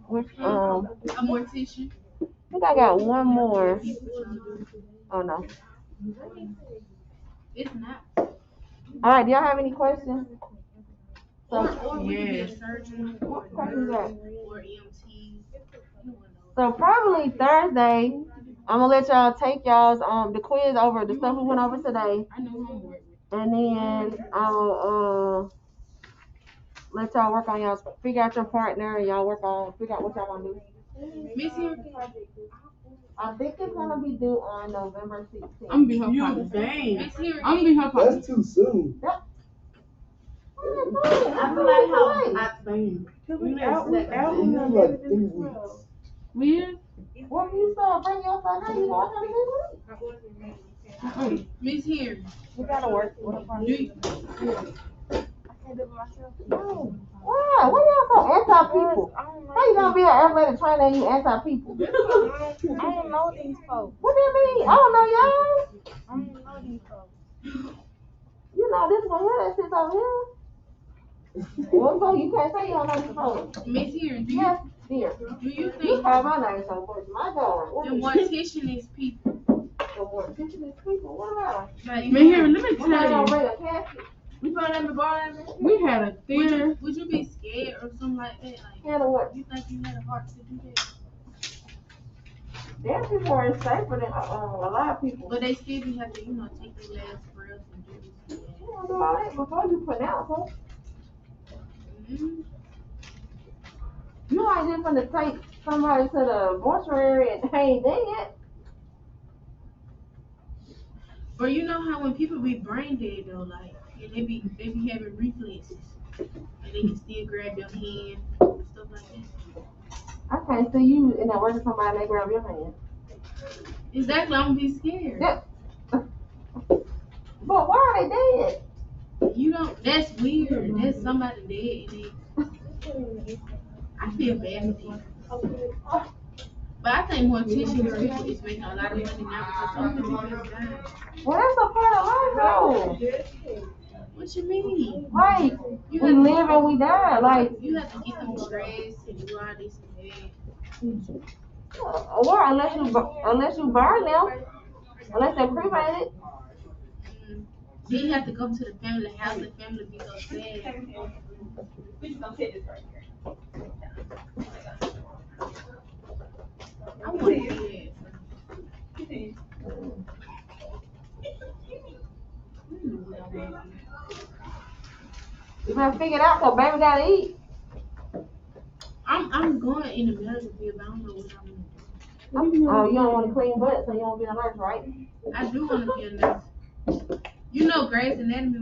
which a mortician. I think I got one more. Oh no. It's not. All right, do y'all have any questions? Or we could be Yeah. a surgeon or What questions you got? or EMT. So probably Thursday, I'm gonna let y'all take y'all's the quiz over, the stuff we went over today, I know homework. and then I'll let y'all work on y'all, figure out your partner, and y'all figure out what y'all wanna do. Miss here. I think it's gonna be due on November 16th. I'm gonna be her partner. Dang. Miss here. I'm gonna be her partner. That's too soon. I feel like how think. We have like 3 weeks. Weird. What you start bringing your son? How you going to Miss here. We gotta work with a partner. Do you, Why? Why y'all so anti-people? How you gonna be an athletic trainer and you anti-people? I don't know these folks. What do you mean? I don't know y'all. I don't know these folks. You know this one here that sits over here. Well, so you can't say you don't know these folks. Miss here. Do you, Yes, dear. do you You think call my name so much. My God. What the is mortician is people? the word? Teaching these people. What about Like, Man, here, let me them? Somebody tell gonna you. bring a casket? You put them in the bar? We had a theater. would you be scared or something like that? Like, Can of what? you think you had a heart to do that? Their people are safer than a lot of people. But they still be have to, take their last breath and do this and You don't do all that before you pronounce them. that. Mm-hmm. You ain't just gonna take somebody to the mortuary and they ain't dead. Or you know how when people be brain dead though, like, and they be having reflexes, and they can still grab your hand and stuff like that. I can't see you in there working somebody and they grab your hand. Exactly, I'm gonna be scared. Yeah. But why are they dead? You don't. That's weird. That's somebody dead, and they, I feel bad for them. But I think morticians people is making a lot of money now because some people just dying. Well, that's a part of life though. What you mean? Like, we live and we die. Like, You have to get them dressed and do all this and that. or unless you burn them, unless they're cremated. Then you have to go to the family house. The family be so sad. We just gonna take this right here. I want to see that. You better figure it out because baby gotta eat. I'm going in the medical field, but I don't know what I'm gonna do. Oh, you don't want to clean butt, so you don't be a nurse, right? I do want to be a nurse. You know, Grey's Anatomy